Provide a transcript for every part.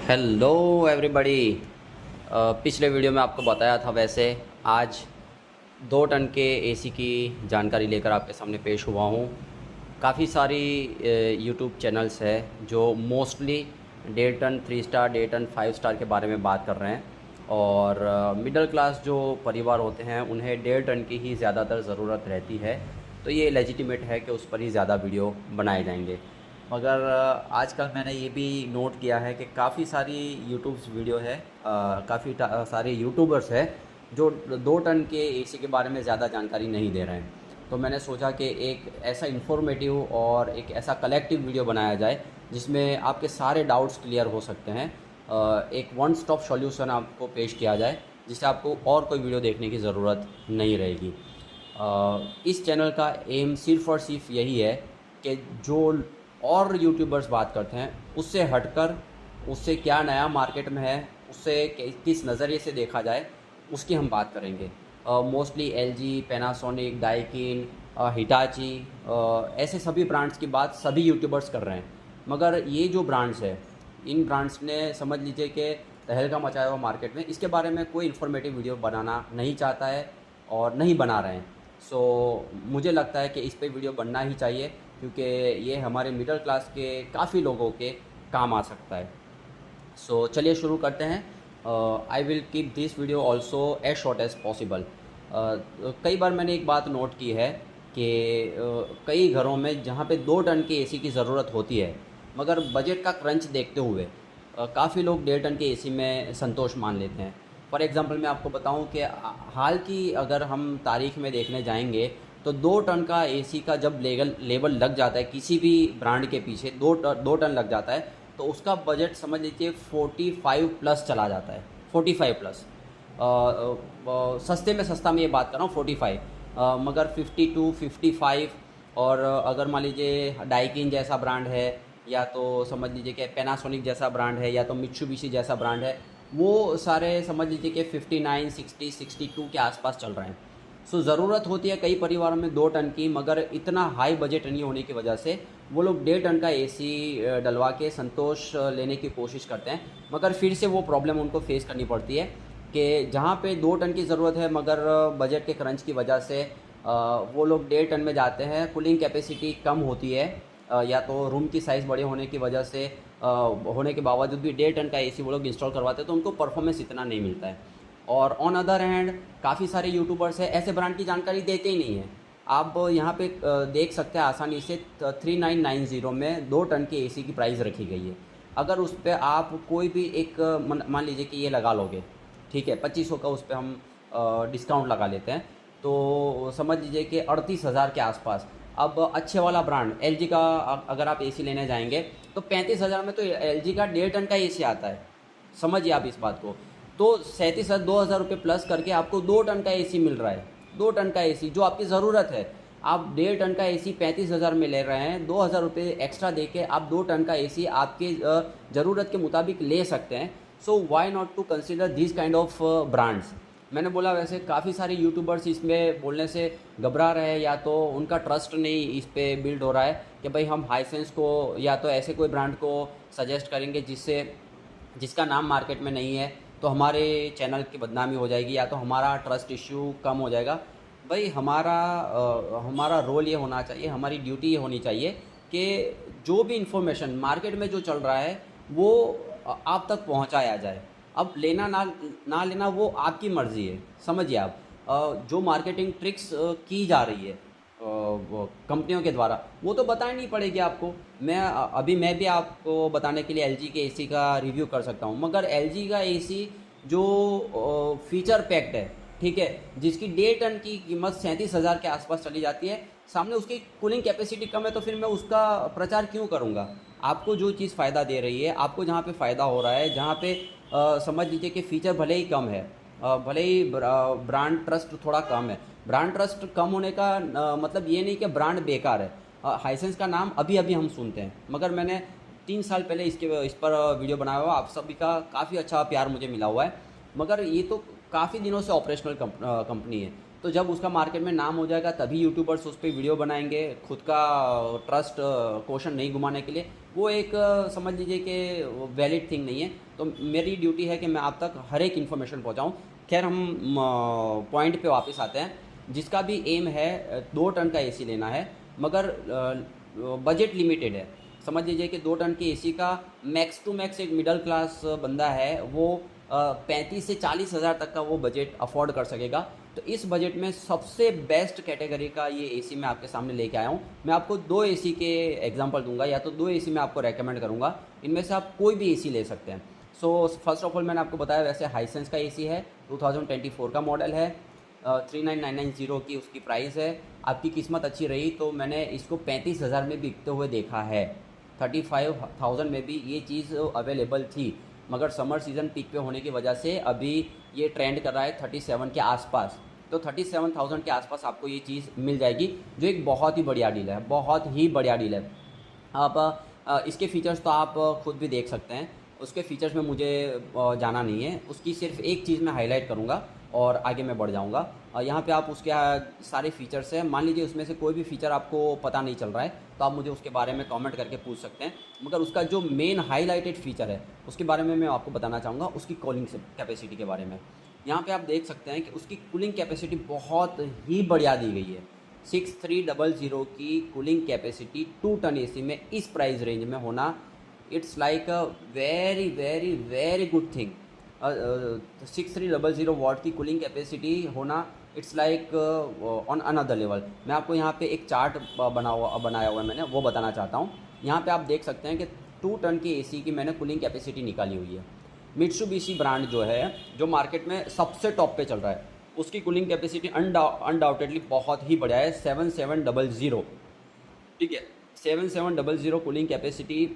Hello everybody. पिछले video में आपको बताया था वैसे आज 2 टन के एसी की जानकारी लेकर आपके सामने पेश हुआ हूँ। काफ़ी सारी यूट्यूब चैनल्स है जो mostly 1.5 ton 3 star 1.5 ton 5 star के बारे में बात कर रहे हैं और मिडिल क्लास जो परिवार होते हैं उन्हें 1.5 टन की ही ज़्यादातर ज़रूरत रहती है। तो ये लेजिटिमेट है कि उस पर ही ज़्यादा वीडियो बनाए जाएंगे। मगर आजकल मैंने ये भी नोट किया है कि काफ़ी सारी यूट्यूब्स वीडियो है, काफ़ी सारे यूट्यूबर्स है जो 2 टन के एसी के बारे में ज़्यादा जानकारी नहीं दे रहे हैं। तो मैंने सोचा कि एक ऐसा इन्फॉर्मेटिव और एक ऐसा कलेक्टिव वीडियो बनाया जाए जिसमें आपके सारे डाउट्स क्लियर हो सकते हैं। एक वन स्टॉप सॉल्यूशन आपको पेश किया जाए जिससे आपको और कोई वीडियो देखने की ज़रूरत नहीं रहेगी। इस चैनल का एम सिर्फ़ और सिर्फ यही है कि जो और यूट्यूबर्स बात करते हैं उससे हटकर उससे क्या नया मार्केट में है, उससे किस नज़रिए से देखा जाए, उसकी हम बात करेंगे। Mostly LG, Panasonic, Daikin, Hitachi, ऐसे सभी ब्रांड्स की बात सभी यूट्यूबर्स कर रहे हैं। मगर ये जो ब्रांड्स है, इन ब्रांड्स ने समझ लीजिए कि तहलका मचाया हुआ मार्केट में, इसके बारे में कोई इन्फॉर्मेटिव वीडियो बनाना नहीं चाहता है और नहीं बना रहे हैं। सो मुझे लगता है कि इस पे वीडियो बनना ही चाहिए क्योंकि ये हमारे मिडिल क्लास के काफ़ी लोगों के काम आ सकता है। सो चलिए शुरू करते हैं। I will keep this video also as short as possible. कई बार मैंने एक बात नोट की है कि कई घरों में जहाँ पे 2 टन की एसी की ज़रूरत होती है मगर बजट का क्रंच देखते हुए काफ़ी लोग 1.5 टन के एसी में संतोष मान लेते हैं। फॉर एग्ज़ाम्पल मैं आपको बताऊं कि हाल की अगर हम तारीख में देखने जाएंगे तो 2 टन का एसी का जब लेबल लग जाता है किसी भी ब्रांड के पीछे 2 टन लग जाता है तो उसका बजट समझ लीजिए 45 प्लस चला जाता है। 45 प्लस, सस्ते में सस्ता मैं ये बात कर रहा हूँ 45, मगर 52 55 और अगर मान लीजिए डाइकिन जैसा ब्रांड है या तो समझ लीजिए कि पैनासोनिक जैसा ब्रांड है या तो मित्सुबिशी जैसा ब्रांड है, वो सारे समझ लीजिए कि 59 60 62 के आसपास चल रहे हैं। सो ज़रूरत होती है कई परिवारों में 2 टन की, मगर इतना हाई बजट नहीं होने की वजह से वो लोग 1.5 टन का एसी डलवा के संतोष लेने की कोशिश करते हैं। मगर फिर से वो प्रॉब्लम उनको फेस करनी पड़ती है कि जहाँ पे 2 टन की ज़रूरत है मगर बजट के क्रंच की वजह से वो लोग 1.5 टन में जाते हैं। कूलिंग कैपेसिटी कम होती है या तो रूम की साइज़ बड़े होने की वजह से होने के बावजूद भी 1.5 टन का एसी वो लोग इंस्टॉल करवाते हैं तो उनको परफॉर्मेंस इतना नहीं मिलता है। और ऑन अदर हैंड काफ़ी सारे यूट्यूबर्स हैं ऐसे ब्रांड की जानकारी देते ही नहीं है। आप यहाँ पे देख सकते हैं आसानी से 3990 में 2 टन के एसी की प्राइस रखी गई है। अगर उस पर आप कोई भी एक मान लीजिए कि ये लगा लोगे, ठीक है, 2500 का उस पर हम डिस्काउंट लगा लेते हैं तो समझ लीजिए कि 38,000 के आसपास। अब अच्छे वाला ब्रांड एलजी का अगर आप एसी लेने जाएंगे तो 35,000 में तो एलजी का 1.5 टन का एसी आता है। समझिए आप इस बात को। तो 37,000 2,000 रुपये प्लस करके आपको 2 टन का एसी मिल रहा है। 2 टन का एसी जो आपकी ज़रूरत है, आप 1.5 टन का एसी 35,000 में ले रहे हैं। 2,000 रुपये एक्स्ट्रा दे के आप 2 टन का एसी आपके ज़रूरत के मुताबिक ले सकते हैं। So why not to consider this kind of brands. मैंने बोला वैसे काफ़ी सारे यूट्यूबर्स इसमें बोलने से घबरा रहे हैं या तो उनका ट्रस्ट नहीं इस पे बिल्ड हो रहा है कि भाई हम हाइसेंस को या तो ऐसे कोई ब्रांड को सजेस्ट करेंगे जिसका नाम मार्केट में नहीं है तो हमारे चैनल की बदनामी हो जाएगी या तो हमारा ट्रस्ट इश्यू कम हो जाएगा। भाई हमारा रोल ये होना चाहिए, हमारी ड्यूटी ये होनी चाहिए कि जो भी इंफॉर्मेशन मार्केट में जो चल रहा है वो आप तक पहुंचाया जाए। अब लेना ना लेना वो आपकी मर्ज़ी है। समझिए आप, जो मार्केटिंग ट्रिक्स की जा रही है कंपनियों के द्वारा वो तो बतानी नहीं पड़ेगी आपको। अभी मैं भी आपको बताने के लिए एलजी के एसी का रिव्यू कर सकता हूँ, मगर एलजी का एसी जो फीचर पैक्ड है, ठीक है, जिसकी 1.5 टन की कीमत 37,000 के आसपास चली जाती है, सामने उसकी कूलिंग कैपेसिटी कम है तो फिर मैं उसका प्रचार क्यों करूँगा। आपको जो चीज़ फ़ायदा दे रही है, आपको जहाँ पे फ़ायदा हो रहा है, जहाँ पे समझ लीजिए कि फ़ीचर भले ही कम है, भले ही ब्रांड ट्रस्ट थोड़ा कम है। ब्रांड ट्रस्ट कम होने का मतलब ये नहीं कि ब्रांड बेकार है। हाइसेंस का नाम अभी अभी हम सुनते हैं, मगर मैंने 3 साल पहले इस पर वीडियो बनाया हुआ, आप सभी का काफ़ी अच्छा प्यार मुझे मिला हुआ है। मगर ये तो काफ़ी दिनों से ऑपरेशनल कंपनी है, तो जब उसका मार्केट में नाम हो जाएगा तभी यूट्यूबर्स उस पर वीडियो बनाएंगे खुद का ट्रस्ट क्वेश्चन नहीं घुमाने के लिए। वो एक समझ लीजिए कि वैलिड थिंग नहीं है। तो मेरी ड्यूटी है कि मैं आप तक हर एक इन्फॉर्मेशन पहुंचाऊं। खैर हम पॉइंट पे वापस आते हैं। जिसका भी एम है 2 टन का एसी लेना है, मगर बजट लिमिटेड है। समझ लीजिए कि 2 टन के एसी का मैक्स टू मैक्स एक मिडिल क्लास बंदा है वो 35 से 40 हज़ार तक का वो बजट अफोर्ड कर सकेगा। तो इस बजट में सबसे बेस्ट कैटेगरी का ये एसी मैं आपके सामने लेके आया हूँ। मैं आपको 2 एसी के एग्जांपल दूंगा, या तो 2 एसी मैं आपको रेकमेंड करूँगा। इनमें से आप कोई भी एसी ले सकते हैं। सो फर्स्ट ऑफ ऑल मैंने आपको बताया, वैसे हाइसेंस का एसी है, 2024 का मॉडल है, 39990 की उसकी प्राइस है। आपकी किस्मत अच्छी रही तो मैंने इसको 35,000 में बिकते हुए देखा है। 35,000 में भी ये चीज़ अवेलेबल थी, मगर समर सीज़न पीक पे होने की वजह से अभी ये ट्रेंड कर रहा है 37 के आसपास। तो 37,000 के आसपास आपको ये चीज़ मिल जाएगी, जो एक बहुत ही बढ़िया डील है, बहुत ही बढ़िया डील है। आप इसके फ़ीचर्स तो आप खुद भी देख सकते हैं। उसके फ़ीचर्स में मुझे जाना नहीं है, उसकी सिर्फ एक चीज़ मैं हाईलाइट करूँगा और आगे मैं बढ़ जाऊँगा। यहाँ पे आप उसके सारे फ़ीचर्स हैं, मान लीजिए उसमें से कोई भी फ़ीचर आपको पता नहीं चल रहा है तो आप मुझे उसके बारे में कमेंट करके पूछ सकते हैं। मगर उसका जो मेन हाईलाइटेड फ़ीचर है उसके बारे में मैं आपको बताना चाहूँगा, उसकी कूलिंग कैपेसिटी के बारे में। यहाँ पे आप देख सकते हैं कि उसकी कूलिंग कैपेसिटी बहुत ही बढ़िया दी गई है। 6300 की कूलिंग कैपेसिटी 2 टन एसी में इस प्राइस रेंज में होना, it's like a very very very good thing. 6300 वाट की कूलिंग कैपेसिटी होना, it's like on another level. मैं आपको यहाँ पे एक चार्ट बनाया हुआ है मैंने, वो बताना चाहता हूँ। यहाँ पे आप देख सकते हैं कि 2 टन के एसी की मैंने कूलिंग कैपेसिटी निकाली हुई है। मित्सुबिशी ब्रांड जो है, जो मार्केट में सबसे टॉप पे चल रहा है, उसकी कूलिंग कैपेसिटी अनडाउटेडली बहुत ही बढ़िया है, 7700। ठीक है, 7700 कूलिंग कैपेसिटी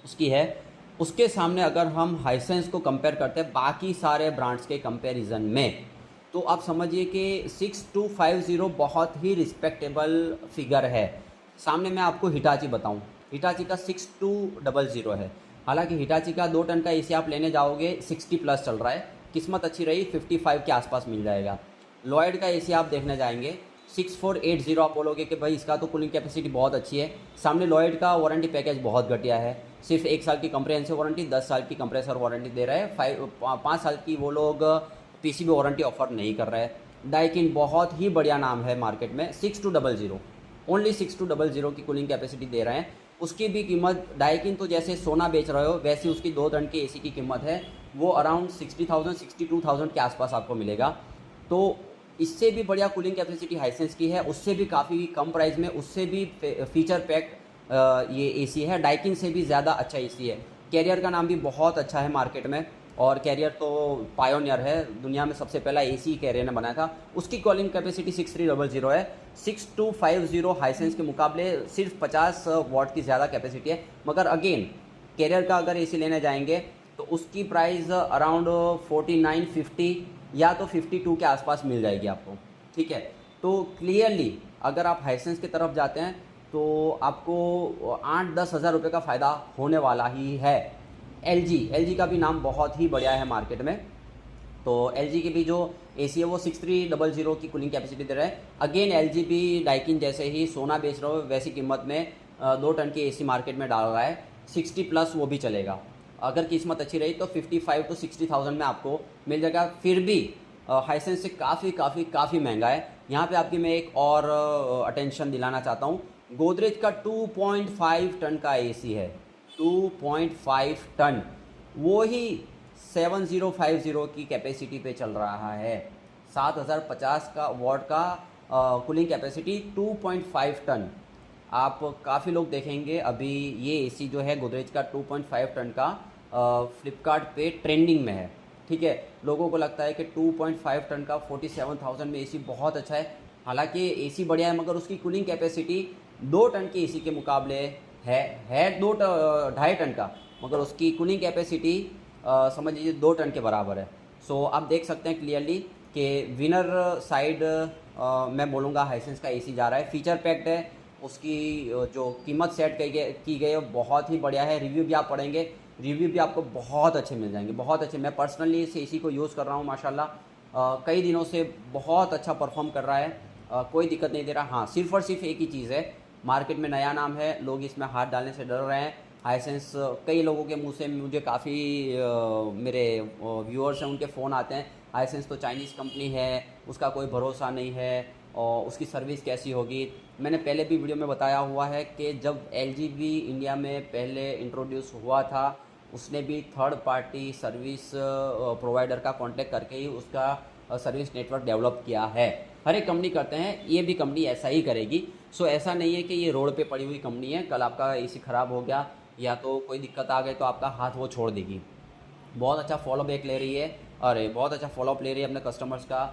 उसकी है। उसके सामने अगर हम हाइसेंस को कंपेयर करते हैं बाकी सारे ब्रांड्स के कंपैरिजन में, तो आप समझिए कि 6250 बहुत ही रिस्पेक्टेबल फिगर है। सामने मैं आपको हिटाची बताऊं, हिटाची का 6200 है। हालांकि हिटाची का 2 टन का एसी आप लेने जाओगे 60 प्लस चल रहा है, किस्मत अच्छी रही 55 के आसपास मिल जाएगा। लॉयड का एसी आप देखने जाएंगे 6480, आप बोलोगे कि भाई इसका तो कूलिंग कैपेसिटी बहुत अच्छी है। सामने लॉयड का वारंटी पैकेज बहुत घटिया है, सिर्फ 1 साल की कंप्रेहेंसिव वारंटी, 10 साल की कंप्रेसर वारंटी दे रहा है, 5 साल की वो लोग पीसीबी वारंटी ऑफर नहीं कर रहा है। डाइकिन बहुत ही बढ़िया नाम है मार्केट में, 6200 ओनली 6200 की कूलिंग कैपेसिटी दे रहे हैं। उसकी भी कीमत, डाइकिन तो जैसे सोना बेच रहे हो वैसे उसकी 2 टन के एसी की कीमत है, वो अराउंड 60,000 62,000 के आसपास आपको मिलेगा। तो इससे भी बढ़िया कूलिंग कैपेसिटी हाइसेंस की है, उससे भी काफ़ी कम प्राइस में, उससे भी फीचर पैक्ड ये एसी है। डाइकिन से भी ज़्यादा अच्छा एसी है। कैरियर का नाम भी बहुत अच्छा है मार्केट में, और कैरियर तो पायोनियर है, दुनिया में सबसे पहला एसी कैरियर ने बनाया था। उसकी कूलिंग कैपेसिटी 6300 है। 6250 हाइसेंस के मुकाबले सिर्फ 50 वाट की ज़्यादा कैपेसिटी है। मगर अगेन कैरियर का अगर एसी लेने जाएंगे तो उसकी प्राइस अराउंड 4950 या तो 52 के आसपास मिल जाएगी आपको। ठीक है, तो क्लियरली अगर आप हाइसेंस की तरफ जाते हैं तो आपको 8-10 हज़ार रुपये का फ़ायदा होने वाला ही है। एलजी का भी नाम बहुत ही बढ़िया है मार्केट में। तो एलजी की भी जो एसी है वो 6300 की कूलिंग कैपेसिटी दे रहा है। अगेन एलजी भी डाइकिन जैसे ही सोना बेच रहा हो वैसी कीमत में 2 टन की एसी मार्केट में डाल रहा है, 60 प्लस वो भी चलेगा। अगर किस्मत अच्छी रही तो 55 to 60,000 में आपको मिल जाएगा। फिर भी हाइसेंस से काफ़ी महंगा है। यहाँ पे आपकी मैं एक और अटेंशन दिलाना चाहता हूँ, गोदरेज का 2.5 टन का एसी है, 2.5 टन, वो ही 7050 की कैपेसिटी पे चल रहा है। 7050 का वाट का कूलिंग कैपेसिटी, 2.5 टन। आप काफ़ी लोग देखेंगे अभी ये एसी जो है गोदरेज का 2.5 टन का फ्लिपकार्ट पे ट्रेंडिंग में है। ठीक है, लोगों को लगता है कि 2.5 टन का 47,000 में एसी बहुत अच्छा है। हालांकि एसी बढ़िया है, मगर उसकी कूलिंग कैपेसिटी 2 टन के एसी के मुकाबले है 2.5 टन का, मगर उसकी कूलिंग कैपेसिटी समझ लीजिए 2 टन के बराबर है। सो आप देख सकते हैं क्लियरली कि विनर साइड मैं बोलूँगा हाइसेंस का एसी जा रहा है। फीचर पैक्ड है, उसकी जो कीमत सेट की गई है बहुत ही बढ़िया है। रिव्यू भी आप पढ़ेंगे, रिव्यू भी आपको बहुत अच्छे मिल जाएंगे, बहुत अच्छे। मैं पर्सनली इस एसी को यूज़ कर रहा हूँ माशाल्लाह, कई दिनों से बहुत अच्छा परफॉर्म कर रहा है, कोई दिक्कत नहीं दे रहा। हाँ, सिर्फ और सिर्फ एक ही चीज़ है, मार्केट में नया नाम है, लोग इसमें हाथ डालने से डर रहे हैं। हाइसेंस कई लोगों के मुंह से मुझे काफ़ी मेरे व्यूअर्स हैं, उनके फ़ोन आते हैं, हाइसेंस तो चाइनीज़ कंपनी है, उसका कोई भरोसा नहीं है और उसकी सर्विस कैसी होगी। मैंने पहले भी वीडियो में बताया हुआ है कि जब एलजी भी इंडिया में पहले इंट्रोड्यूस हुआ था, उसने भी थर्ड पार्टी सर्विस प्रोवाइडर का कांटेक्ट करके ही उसका सर्विस नेटवर्क डेवलप किया है। हर एक कंपनी करते हैं, ये भी कंपनी ऐसा ही करेगी। सो ऐसा नहीं है कि ये रोड पे पड़ी हुई कंपनी है, कल आपका एसी ख़राब हो गया या तो कोई दिक्कत आ गई तो आपका हाथ वो छोड़ देगी। बहुत अच्छा फॉलो बैक ले रही है, अरे बहुत अच्छा फॉलोअप ले रही है अपने कस्टमर्स का।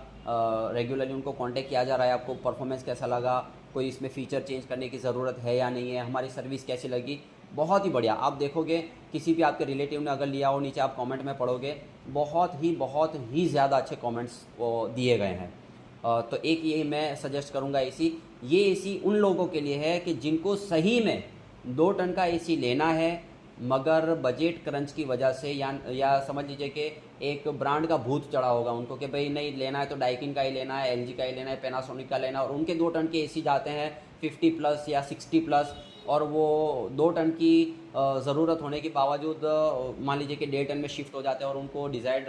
रेगुलरली उनको कांटेक्ट किया जा रहा है, आपको परफॉर्मेंस कैसा लगा, कोई इसमें फ़ीचर चेंज करने की ज़रूरत है या नहीं है, हमारी सर्विस कैसी लगी। बहुत ही बढ़िया। आप देखोगे किसी भी आपके रिलेटिव ने अगर लिया हो, नीचे आप कमेंट में पढ़ोगे बहुत ही ज़्यादा अच्छे कमेंट्स दिए गए हैं। तो एक ये मैं सजेस्ट करूँगा एसी। ये एसी उन लोगों के लिए है कि जिनको सही में 2 टन का एसी लेना है, मगर बजट क्रंच की वजह से या समझ लीजिए कि एक ब्रांड का भूत चढ़ा होगा उनको कि भाई नहीं लेना है तो डाइकिन का ही लेना है, एलजी का ही लेना है, पैनासोनिक का लेना है, और उनके 2 टन के एसी जाते हैं 50 प्लस या 60 प्लस, और वो 2 टन की ज़रूरत होने के बावजूद मान लीजिए कि 1.5 टन में शिफ्ट हो जाते हैं और उनको डिज़ायर्ड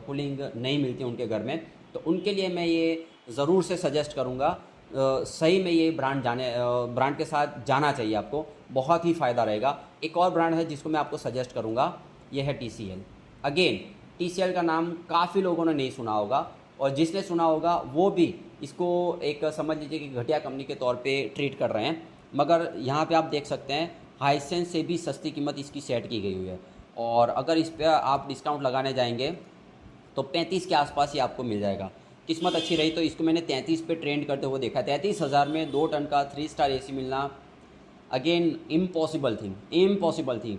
कूलिंग नहीं मिलती उनके घर में। तो उनके लिए मैं ये ज़रूर से सजेस्ट करूँगा, सही में ये ब्रांड के साथ जाना चाहिए आपको, बहुत ही फ़ायदा रहेगा। एक और ब्रांड है जिसको मैं आपको सजेस्ट करूँगा, ये है TCL। अगेन TCL का नाम काफ़ी लोगों ने नहीं सुना होगा, और जिसने सुना होगा वो भी इसको एक समझ लीजिए कि घटिया कंपनी के तौर पे ट्रीट कर रहे हैं। मगर यहाँ पे आप देख सकते हैं हाइसेंस से भी सस्ती कीमत इसकी सेट की गई हुई है, और अगर इस पर आप डिस्काउंट लगाने जाएंगे तो 35 के आसपास ही आपको मिल जाएगा। किस्मत अच्छी रही तो इसको मैंने 33 पे ट्रेंड करते हुए देखा। 33,000 में 2 टन का 3 स्टार एसी मिलना अगेन इम्पॉसिबल थिंग।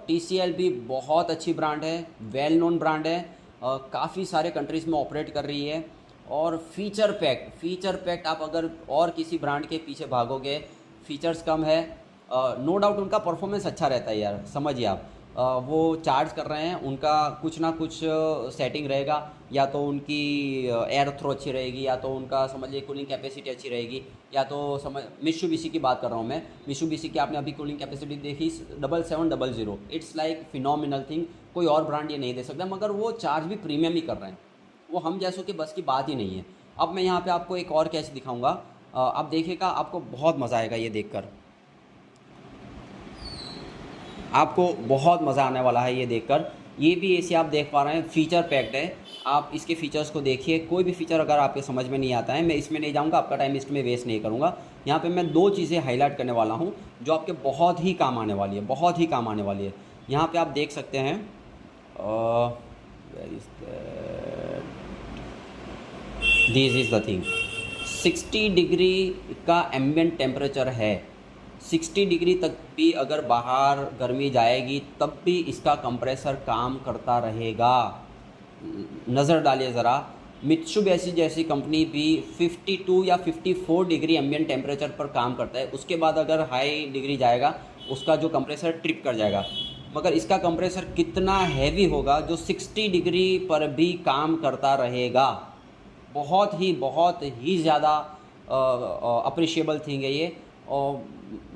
TCL भी बहुत अच्छी ब्रांड है, वेल नोन ब्रांड है, काफ़ी सारे कंट्रीज़ में ऑपरेट कर रही है, और फीचर पैक्ट आप अगर और किसी ब्रांड के पीछे भागोगे, फीचर्स कम है, नो डाउट उनका परफॉर्मेंस अच्छा रहता है यार, समझिए आप। वो चार्ज कर रहे हैं, उनका कुछ ना कुछ सेटिंग रहेगा, या तो उनकी एयर थ्रो अच्छी रहेगी, या तो उनका समझिए कूलिंग कैपेसिटी अच्छी रहेगी, या तो समझ मित्सुबिशी की बात कर रहा हूँ मैं। मित्सुबिशी की आपने अभी कूलिंग कैपेसिटी देखी 7700, इट्स लाइक फिनोमिनल थिंग। कोई और ब्रांड ये नहीं दे सकता, मगर वो चार्ज भी प्रीमियम ही कर रहे हैं, वो हम जैसों की बस की बात ही नहीं है। अब मैं यहाँ पे आपको एक और कैच दिखाऊंगा, आप देखिएगा, आपको बहुत मज़ा आएगा ये देखकर, आपको बहुत मज़ा आने वाला है ये देखकर। ये भी एसी आप देख पा रहे हैं फीचर पैक्ड है, आप इसके फीचर्स को देखिए। कोई भी फीचर अगर आपके समझ में नहीं आता है, मैं इसमें नहीं जाऊंगा, आपका टाइम इसमें वेस्ट नहीं करूंगा। यहाँ पे मैं 2 चीज़ें हाईलाइट करने वाला हूँ जो आपके बहुत ही काम आने वाली है, यहाँ पे आप देख सकते हैं। This is the thing, 60 degree का एम्बिएंट टेम्परेचर है। 60 डिग्री तक भी अगर बाहर गर्मी जाएगी तब भी इसका कंप्रेसर काम करता रहेगा। नज़र डालिए ज़रा, मित्सुबिशी जैसी कंपनी भी 52 या 54 डिग्री एम्बिएंट टेम्परेचर पर काम करता है, उसके बाद अगर हाई डिग्री जाएगा उसका जो कंप्रेसर ट्रिप कर जाएगा। मगर इसका कंप्रेसर कितना हैवी होगा जो 60 डिग्री पर भी काम करता रहेगा। बहुत ही ज़्यादा अप्रिशिएबल थिंग है ये। और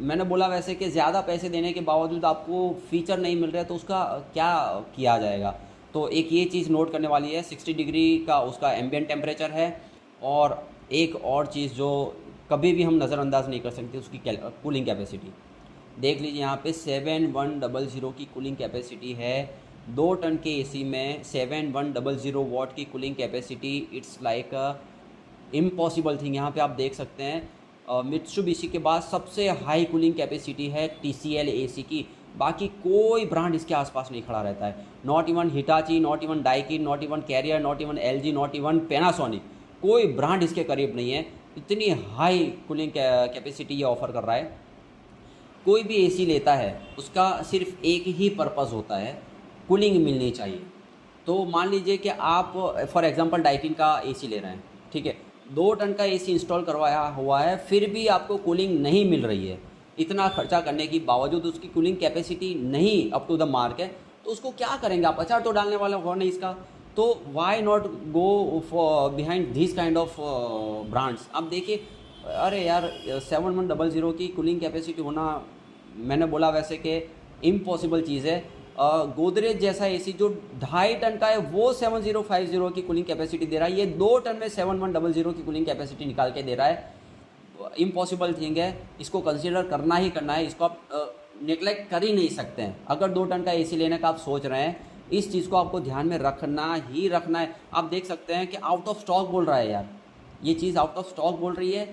मैंने बोला वैसे कि ज़्यादा पैसे देने के बावजूद आपको फ़ीचर नहीं मिल रहा है तो उसका क्या किया जाएगा। तो एक ये चीज़ नोट करने वाली है, 60 डिग्री का उसका एम्बिएंट टेम्परेचर है। और एक और चीज़ जो कभी भी हम नज़रअंदाज नहीं कर सकते, उसकी कूलिंग कैपेसिटी देख लीजिए। यहाँ पे 7100 की कूलिंग कैपेसिटी है। 2 टन के एसी में 7100 वाट की cooling capacity, it's like impossible thing. यहाँ पे आप देख सकते हैं मित्सुबिशी के बाद सबसे हाई कूलिंग कैपेसिटी है TCL एसी की। बाकी कोई ब्रांड इसके आसपास नहीं खड़ा रहता है, not even Hitachi, not even Daikin, not even Carrier, not even LG, not even Panasonic, कोई ब्रांड इसके करीब नहीं है। इतनी हाई कूलिंग कैपेसिटी ये ऑफ़र कर रहा है। कोई भी एसी लेता है उसका सिर्फ एक ही पर्पज़ होता है, कूलिंग मिलनी चाहिए। तो मान लीजिए कि आप फॉर एग्जांपल डाइकिन का एसी ले रहे हैं, ठीक है, 2 टन का एसी इंस्टॉल करवाया हुआ है, फिर भी आपको कूलिंग नहीं मिल रही है, इतना खर्चा करने के बावजूद उसकी कूलिंग कैपेसिटी नहीं अप टू द मार्क है, तो उसको क्या करेंगे आप? अचार तो डालने वाला हो नहीं इसका। तो why not go for behind this kind of brands. आप देखिए, अरे यार 7100 की कूलिंग कैपेसिटी होना मैंने बोला वैसे कि इम्पॉसिबल चीज़ है। गोदरेज जैसा एसी जो 2.5 टन का है वो 7050 की कूलिंग कैपेसिटी दे रहा है, ये 2 टन में 7100 की कूलिंग कैपेसिटी निकाल के दे रहा है। इम्पॉसिबल थिंग है, इसको कंसीडर करना ही करना है, इसको आप नेग्लेक्ट कर ही नहीं सकते हैं। अगर 2 टन का एसी लेने का आप सोच रहे हैं, इस चीज़ को आपको ध्यान में रखना ही रखना है। आप देख सकते हैं कि आउट ऑफ स्टॉक बोल रहा है यार, ये चीज़ आउट ऑफ स्टॉक बोल रही है।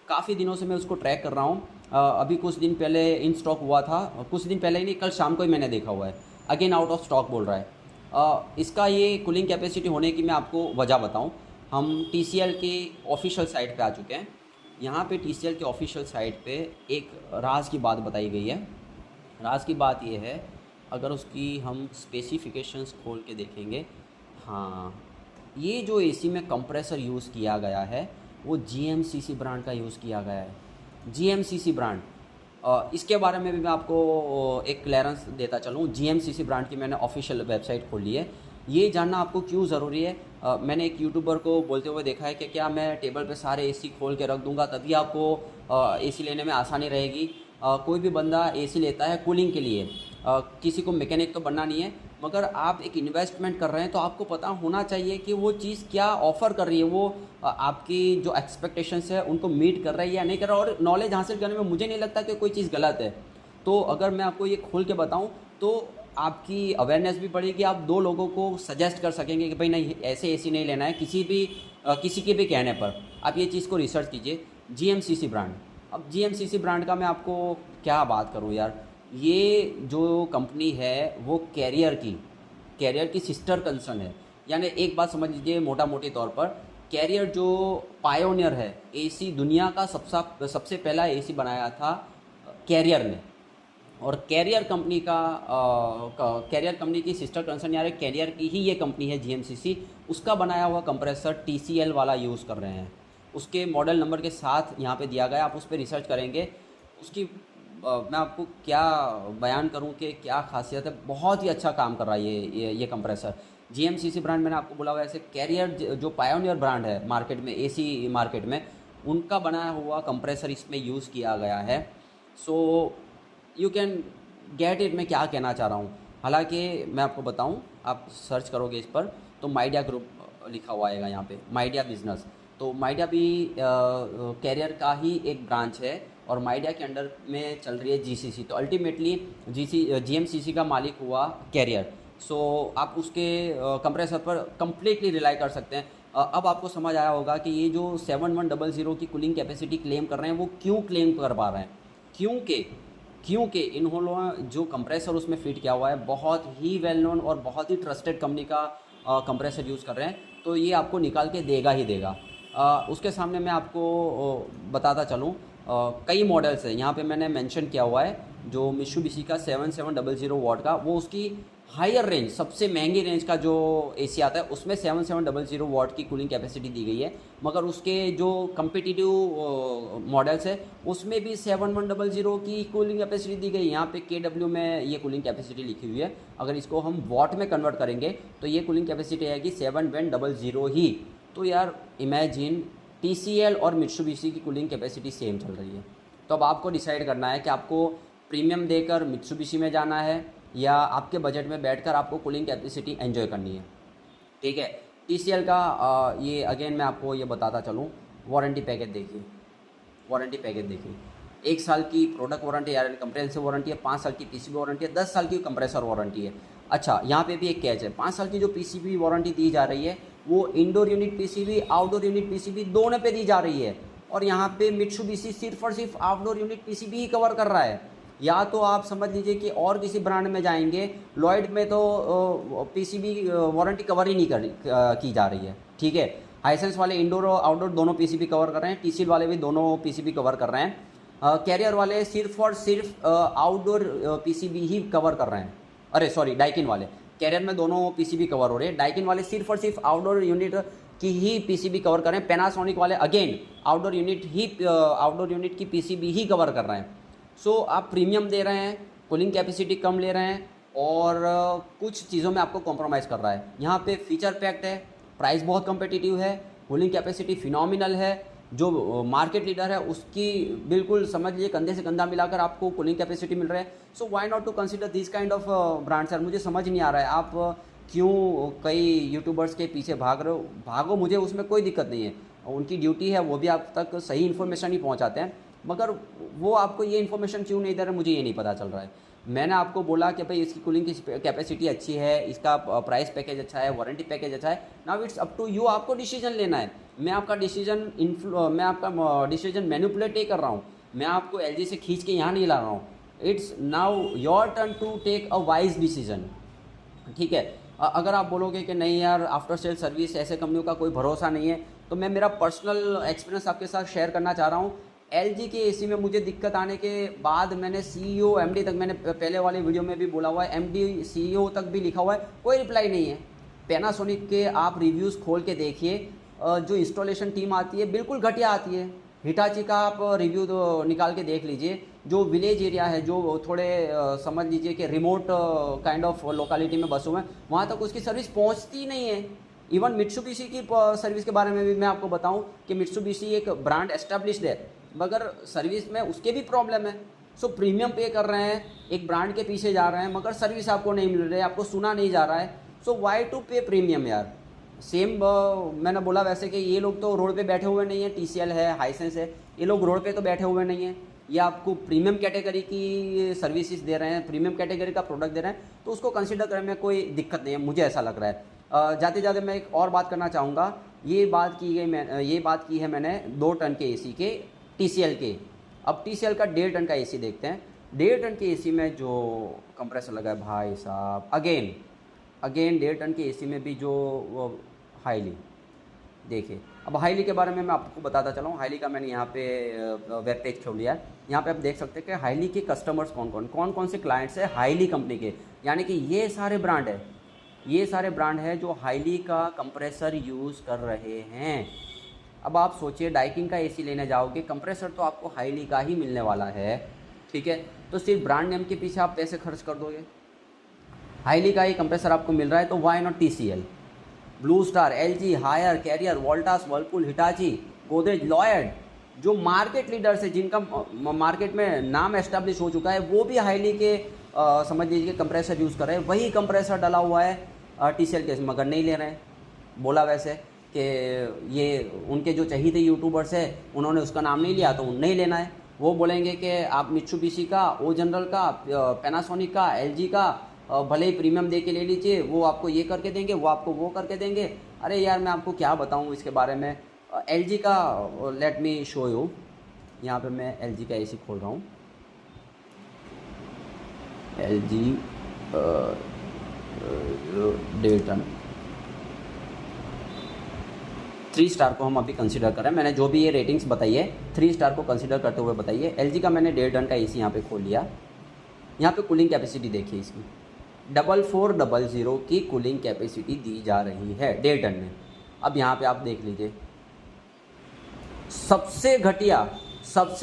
काफ़ी दिनों से मैं उसको ट्रैक कर रहा हूँ। अभी कुछ दिन पहले इन स्टॉक हुआ था, कुछ दिन पहले ही नहीं, कल शाम को ही मैंने देखा हुआ है, अगेन आउट ऑफ स्टॉक बोल रहा है। इसका ये कूलिंग कैपेसिटी होने की मैं आपको वजह बताऊँ। हम TCL की ऑफिशियल साइट पे आ चुके हैं। यहाँ पे TCL के ऑफिशियल साइट पे एक राज की बात बताई गई है। राज की बात ये है, अगर उसकी हम स्पेसिफिकेशंस खोल के देखेंगे, हाँ, ये जो एसी में कंप्रेसर यूज़ किया गया है वो GMCC ब्रांड का यूज़ किया गया है, GMCC ब्रांड। इसके बारे में भी मैं आपको एक क्लियरेंस देता चलूँ। GMCC ब्रांड की मैंने ऑफिशियल वेबसाइट खोली है। ये जानना आपको क्यों ज़रूरी है, मैंने एक यूट्यूबर को बोलते हुए देखा है कि क्या मैं टेबल पे सारे एसी खोल के रख दूंगा तभी आपको एसी लेने में आसानी रहेगी। कोई भी बंदा एसी लेता है कूलिंग के लिए, किसी को मैकेनिक तो बनना नहीं है, मगर आप एक इन्वेस्टमेंट कर रहे हैं तो आपको पता होना चाहिए कि वो चीज़ क्या ऑफ़र कर रही है, वो आपकी जो एक्सपेक्टेशंस है उनको मीट कर रही है या नहीं कर रहा। और नॉलेज हासिल करने में मुझे नहीं लगता कि कोई चीज़ गलत है। तो अगर मैं आपको ये खोल के बताऊं तो आपकी अवेयरनेस भी बढ़ेगी, आप 2 लोगों को सजेस्ट कर सकेंगे कि भाई नहीं, ऐसे एसी नहीं लेना है। किसी के भी कहने पर आप ये चीज़ को रिसर्च कीजिए। GMCC ब्रांड, अब GMCC ब्रांड का मैं आपको क्या बात करूं यार, ये जो कंपनी है वो कैरियर की सिस्टर कंसर्न है। यानी एक बात समझ लीजिए मोटा मोटी तौर पर, कैरियर जो पायोनियर है, एसी दुनिया का सबसे पहला एसी बनाया था कैरियर ने। और कैरियर कंपनी की सिस्टर कंसर्न यार कैरियर की ही ये कंपनी है GMCC, उसका बनाया हुआ कंप्रेसर TCL वाला यूज़ कर रहे हैं। उसके मॉडल नंबर के साथ यहाँ पे दिया गया, आप उस पर रिसर्च करेंगे। उसकी मैं आपको क्या बयान करूँ कि क्या खासियत है, बहुत ही अच्छा काम कर रहा है ये कंप्रेसर। GMCC ब्रांड मैंने आपको बोला हुआ, ऐसे कैरियर जो पायोनियर ब्रांड है मार्केट में, एसी मार्केट में, उनका बनाया हुआ कंप्रेसर इसमें यूज़ किया गया है। So you can get it. मैं क्या कहना चाह रहा हूँ, हालांकि मैं आपको बताऊँ, आप सर्च करोगे इस पर तो माइडिया ग्रुप लिखा हुआ आएगा यहाँ पे, माइडिया बिजनेस। तो माइडिया भी कैरियर का ही एक ब्रांच है और माइडिया के अंडर में चल रही है GCC। तो अल्टीमेटली GMCC का मालिक हुआ कैरियर। सो आप उसके कंप्रेसर पर कम्प्लीटली रिलाई कर सकते हैं। अब आपको समझ आया होगा कि ये जो 7100 की कूलिंग कैपेसिटी क्लेम कर रहे हैं वो क्यों क्लेम कर पा रहे हैं। क्योंकि इन्होंने जो कंप्रेसर उसमें फिट किया हुआ है बहुत ही वेल नोन और बहुत ही ट्रस्टेड कंपनी का कंप्रेसर यूज़ कर रहे हैं, तो ये आपको निकाल के देगा ही देगा। उसके सामने मैं आपको बताता चलूँ, कई मॉडल्स हैं यहाँ पे मैंने मेंशन किया हुआ है। जो मित्सुबिशी का 7700 वाट का, वो उसकी हायर रेंज, सबसे महंगी रेंज का जो एसी आता है उसमें 7700 वाट की कूलिंग कैपेसिटी दी गई है। मगर उसके जो कम्पिटिटिव मॉडल्स है उसमें भी 7100 की कूलिंग कैपेसिटी दी गई है। यहाँ पे KW में ये कूलिंग कैपेसिटी लिखी हुई है, अगर इसको हम वॉट में कन्वर्ट करेंगे तो ये कूलिंग कैपेसिटी आएगी 7100 ही। तो यार इमेजिन, TCL और मित्सुबिशी की कूलिंग कैपेसिटी सेम चल रही है। तो अब आपको डिसाइड करना है कि आपको प्रीमियम देकर मित्सुबिशी में जाना है या आपके बजट में बैठकर आपको कूलिंग कैपेसिटी एंजॉय करनी है। ठीक है, TCL का ये अगेन मैं आपको ये बताता चलूँ, वारंटी पैकेज देखिए। 1 साल की प्रोडक्ट वारंटी यार कंप्रेहेंसिव वारंटी है, 5 साल की PCB वारंटी है, 10 साल की कंप्रेसर वारंटी है। अच्छा, यहाँ पे भी एक कैच है, 5 साल की जो PCB वारंटी दी जा रही है वो indoor unit PCB, outdoor unit PCB दोनों पे दी जा रही है। और यहाँ पे मित्सुबिशी सिर्फ और सिर्फ आउटडोर यूनिट PCB ही कवर कर रहा है। या तो आप समझ लीजिए कि और किसी ब्रांड में जाएंगे, लॉयड में तो PCB वारंटी कवर ही नहीं की जा रही है। ठीक है, हाइसेंस वाले इंडोर और आउटडोर दोनों PCB कवर कर रहे हैं, TCL वाले भी दोनों PCB कवर कर रहे हैं। कैरियर वाले सिर्फ और सिर्फ आउटडोर PCB ही कवर कर रहे हैं। अरे सॉरी, डाइकिन वाले, कैरियर में दोनों PCB कवर हो रहे हैं, डाइकिन वाले सिर्फ और सिर्फ आउटडोर यूनिट की ही PCB कवर कर रहे हैं। पैनासोनिक वाले अगेन आउटडोर यूनिट की PCB ही कवर कर रहे हैं। सो आप प्रीमियम दे रहे हैं, कूलिंग कैपेसिटी कम ले रहे हैं और कुछ चीज़ों में आपको कॉम्प्रोमाइज़ कर रहा है। यहाँ पे फीचर पैक्ड है, प्राइस बहुत कम्पिटिटिव है, कूलिंग कैपेसिटी फिनोमिनल है, जो मार्केट लीडर है उसकी बिल्कुल समझ लीजिए कंधे से कंधा मिलाकर आपको कूलिंग कैपेसिटी मिल रहा है। So why not to consider this kind of brands यार। मुझे समझ नहीं आ रहा है आप क्यों कई यूट्यूबर्स के पीछे भाग रहे हो। भागो, मुझे उसमें कोई दिक्कत नहीं है, उनकी ड्यूटी है, वो भी आप तक सही इन्फॉर्मेशन ही पहुंचाते हैं, मगर वो आपको ये इन्फॉर्मेशन क्यों नहीं दे रहे मुझे ये नहीं पता चल रहा है। मैंने आपको बोला कि भाई इसकी कूलिंग की कैपेसिटी अच्छी है, इसका प्राइस पैकेज अच्छा है, वारंटी पैकेज अच्छा है। Now it's up to you, आपको डिसीजन लेना है। मैं आपका डिसीजन मैनिपुलेट नहीं कर रहा हूँ, मैं आपको एलजी से खींच के यहाँ नहीं ला रहा हूँ। It's now your turn to take a wise decision, ठीक है। अगर आप बोलोगे कि नहीं यार आफ्टर सेल सर्विस ऐसे कंपनियों का कोई भरोसा नहीं है, तो मैं मेरा पर्सनल एक्सपीरियंस आपके साथ शेयर करना चाह रहा हूँ। एलजी के एसी में मुझे दिक्कत आने के बाद मैंने सीईओ एमडी तक, मैंने पहले वाली वीडियो में भी बोला हुआ है, एमडी सीईओ तक भी लिखा हुआ है, कोई रिप्लाई नहीं है। पैनासोनिक के आप रिव्यूज़ खोल के देखिए, जो इंस्टॉलेशन टीम आती है बिल्कुल घटिया आती है। हिटाची का आप रिव्यू निकाल के देख लीजिए, जो विलेज एरिया है, जो थोड़े समझ लीजिए कि रिमोट काइंड ऑफ लोकेलिटी में बसे हुए हैं, वहाँ तक उसकी सर्विस पहुँचती नहीं है। इवन मित्सुबिशी की सर्विस के बारे में भी मैं आपको बताऊं कि मित्सुबिशी एक ब्रांड एस्टेब्लिश्ड है, मगर सर्विस में उसके भी प्रॉब्लम है। सो प्रीमियम पे कर रहे हैं, एक ब्रांड के पीछे जा रहे हैं, मगर सर्विस आपको नहीं मिल रही है, आपको सुना नहीं जा रहा है। सो वाई टू पे प्रीमियम यार। सेम मैंने बोला वैसे कि ये लोग तो रोड पे बैठे हुए नहीं हैं, टीसीएल है, हाइसेंस है, ये लोग रोड पे तो बैठे हुए नहीं हैं, ये आपको प्रीमियम कैटेगरी की सर्विसेज दे रहे हैं, प्रीमियम कैटेगरी का प्रोडक्ट दे रहे हैं, तो उसको कंसिडर करने में कोई दिक्कत नहीं है, मुझे ऐसा लग रहा है। जाते जाते मैं एक और बात करना चाहूँगा। ये बात की है मैंने 2 टन के एसी के टीसीएल के। अब टीसीएल का 1.5 टन का एसी देखते हैं। 1.5 टन के एसी में जो कंप्रेसर लगा है भाई साहब, अगेन 1.5 टन के एसी में भी जो हाईली देखिए। अब हाईली के बारे में मैं आपको बताता चला हूँ। हाईली का मैंने यहाँ पे वेब पेज खोल लिया है, यहाँ पे आप देख सकते हैं कि हाईली के कस्टमर्स कौन कौन से क्लाइंट्स हैं हाईली कंपनी के, यानी कि ये सारे ब्रांड है, ये सारे ब्रांड है जो हाईली का कंप्रेसर यूज़ कर रहे हैं। अब आप सोचिए डाइकिन का एसी लेने जाओगे, कंप्रेसर तो आपको हाईली का ही मिलने वाला है, ठीक है, तो सिर्फ ब्रांड नेम के पीछे आप पैसे खर्च कर दोगे। हाईली का ही कंप्रेसर आपको मिल रहा है, तो why not TCL, Blue Star, LG, Haier, Carrier, Voltas, Whirlpool, Hitachi, Godrej, Lloyd, जो मार्केट लीडर्स है, जिनका मार्केट में नाम एस्टेब्लिश हो चुका है, वो भी हाईली के समझ लीजिए कंप्रेसर यूज़ कर रहे हैं। वही कंप्रेसर डाला हुआ है टीसीएल के, मगर नहीं ले रहे हैं। बोला वैसे कि ये उनके जो चाहिए यूट्यूबर्स है उन्होंने उसका नाम नहीं लिया तो नहीं लेना है। वो बोलेंगे कि आप मित्सुबिशी का, ओ जनरल का, पैनासोनिक का, एलजी का भले ही प्रीमियम दे के ले लीजिए, वो आपको ये करके देंगे, वो आपको वो करके देंगे। अरे यार मैं आपको क्या बताऊँ इसके बारे में। एलजी का लेट मी शो यू, यहाँ पे मैं एलजी का एसी खोल रहा हूँ। एलजी 1.5 टन 3 स्टार को हम अभी कंसिडर करें। मैंने जो भी ये रेटिंग्स बताई है 3 स्टार को कंसिडर करते हुए बताइए। एलजी का मैंने 1.5 टन का एसी यहाँ पे खोल लिया। यहाँ पे कूलिंग कैपेसिटी देखिए इसकी 4400 की कूलिंग कैपेसिटी दी जा रही है 1.5 टन में। अब यहाँ पे आप देख लीजिए सबसे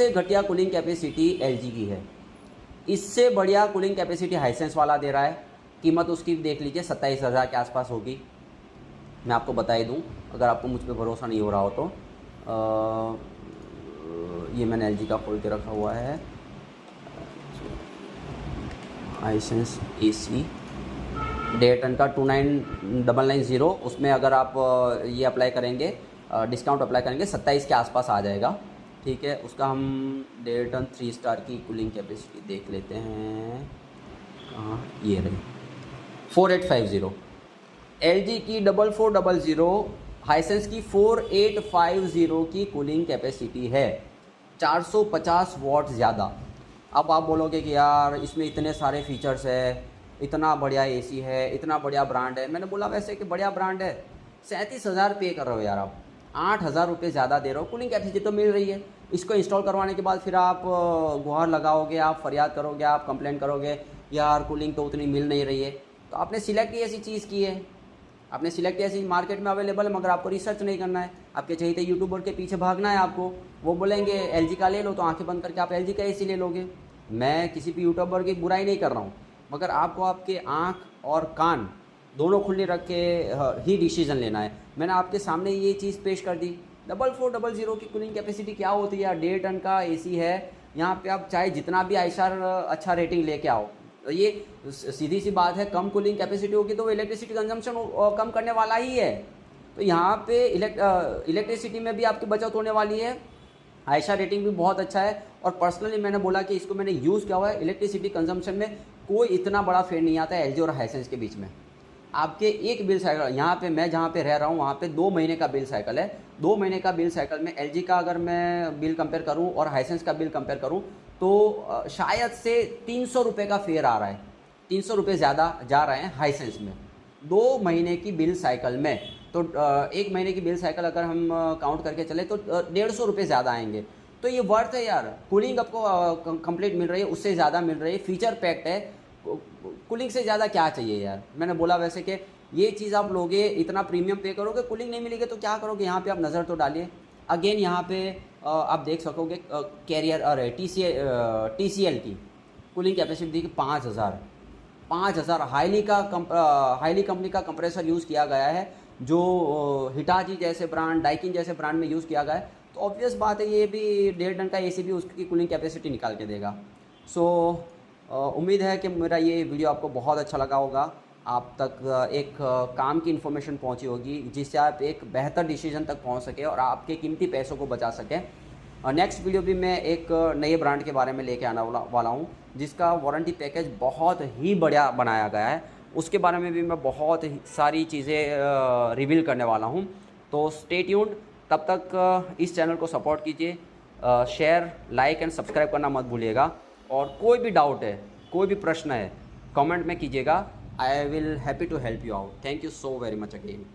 घटिया कूलिंग कैपेसिटी एलजी की है। इससे बढ़िया कूलिंग कैपेसिटी हाइसेंस वाला दे रहा है, कीमत उसकी देख लीजिए 27,000 के आसपास होगी। मैं आपको बता ही दूँ अगर आपको मुझ पर भरोसा नहीं हो रहा हो तो। ये मैंने एलजी का खोल के रखा हुआ है, हाइसेंस एसी 1.5 टन का 29,990। उसमें अगर आप ये अप्लाई करेंगे, डिस्काउंट अप्लाई करेंगे 27 के आसपास आ जाएगा, ठीक है। उसका हम 1.5 टन 3 स्टार की कूलिंग कैपेसिटी देख लेते हैं। कहाँ ये रही 4850। एलजी की 4400, हाइसेंस की 4850 की कूलिंग कैपेसिटी है, 450 वॉट ज़्यादा। अब आप बोलोगे कि यार इसमें इतने सारे फीचर्स है, इतना बढ़िया एसी है, इतना बढ़िया ब्रांड है। मैंने बोला वैसे कि बढ़िया ब्रांड है, 37,000 पे कर रहे हो यार, आप 8,000 रुपये ज़्यादा दे रहे हो। कूलिंग कैपेसिटी तो मिल रही है, इसको इंस्टॉल करवाने के बाद फिर आप गुहार लगाओगे, आप फरियाद करोगे, आप कंप्लेंट करोगे यार कूलिंग तो उतनी मिल नहीं रही है। तो आपने सिलेक्ट ही ऐसी चीज़ की है, आपने सिलेक्ट ऐसी मार्केट में अवेलेबल है, मगर आपको रिसर्च नहीं करना है। आपके चाहिए यूट्यूबर के पीछे भागना है आपको। वो बोलेंगे एलजी का ले लो, तो आंखें बंद करके आप एलजी का एसी ले लोगे। मैं किसी भी यूट्यूबर की बुराई नहीं कर रहा हूँ, मगर आपको आपके आँख और कान दोनों खुले रख के ही डिसीजन लेना है। मैंने आपके सामने ये चीज़ पेश कर दी, 4400 की कूलिंग कैपेसिटी क्या होती है यार। 1.5 टन का एसी है, यहाँ पे आप चाहे जितना भी आईशार अच्छा रेटिंग लेके आओ, ये सीधी सी बात है, कम कूलिंग कैपेसिटी होगी तो वो इलेक्ट्रिसिटी कंजम्पशन कम करने वाला ही है। तो यहाँ पे इलेक्ट्रिसिटी में भी आपकी बचत होने वाली है। आयशा रेटिंग भी बहुत अच्छा है, और पर्सनली मैंने बोला कि इसको मैंने यूज़ किया हुआ है। इलेक्ट्रिसिटी कंजम्पशन में कोई इतना बड़ा फेयर नहीं आता है एलजी और हाइसेंस के बीच में। आपके एक बिल साइकिल, यहाँ पे मैं जहाँ पे रह रहा हूँ वहाँ पे 2 महीने का बिल साइकिल है। 2 महीने का बिल साइकिल में एलजी का अगर मैं बिल कंपेयर करूँ और हाइसेंस का बिल कंपेयर करूँ तो शायद से 300 रुपये का फेयर आ रहा है। 300 रुपये ज़्यादा जा रहे हैं हाइसेंस में 2 महीने की बिल साइकिल में। तो 1 महीने की बिल साइकिल अगर हम काउंट करके चले तो 150 रुपये ज़्यादा आएंगे। तो ये वर्थ है यार। कूलिंग आपको कंप्लीट मिल रही है, उससे ज़्यादा मिल रही है, फीचर पैक्ड है। कूलिंग से ज़्यादा क्या चाहिए यार। मैंने बोला वैसे कि ये चीज़ आप लोगे, इतना प्रीमियम पे करोगे, कूलिंग नहीं मिलेगी तो क्या करोगे। यहाँ पे आप नज़र तो डालिए अगेन, यहाँ पे आप देख सकोगे कैरियर और TCL की कूलिंग कैपेसिटी दी 5000 हाईली कंपनी का कंप्रेसर यूज़ किया गया है, जो हिटाची जैसे ब्रांड, डाइकिन जैसे ब्रांड में यूज़ किया गया है। तो ऑब्वियस बात है ये भी 1.5 टन का एसी भी उसकी कूलिंग कैपेसिटी निकाल के देगा। सो उम्मीद है कि मेरा ये वीडियो आपको बहुत अच्छा लगा होगा, आप तक एक काम की इन्फॉर्मेशन पहुंची होगी जिससे आप एक बेहतर डिसीजन तक पहुंच सके और आपके कीमती पैसों को बचा सकें। नेक्स्ट वीडियो भी मैं एक नए ब्रांड के बारे में लेके आने वाला हूँ जिसका वारंटी पैकेज बहुत ही बढ़िया बनाया गया है। उसके बारे में भी मैं बहुत सारी चीज़ें रिवील करने वाला हूँ। तो स्टे ट्यून्ड, तब तक इस चैनल को सपोर्ट कीजिए, शेयर, लाइक एंड सब्सक्राइब करना मत भूलिएगा। और कोई भी डाउट है, कोई भी प्रश्न है, कमेंट में कीजिएगा। I will happy to help you out. Thank you so very much again.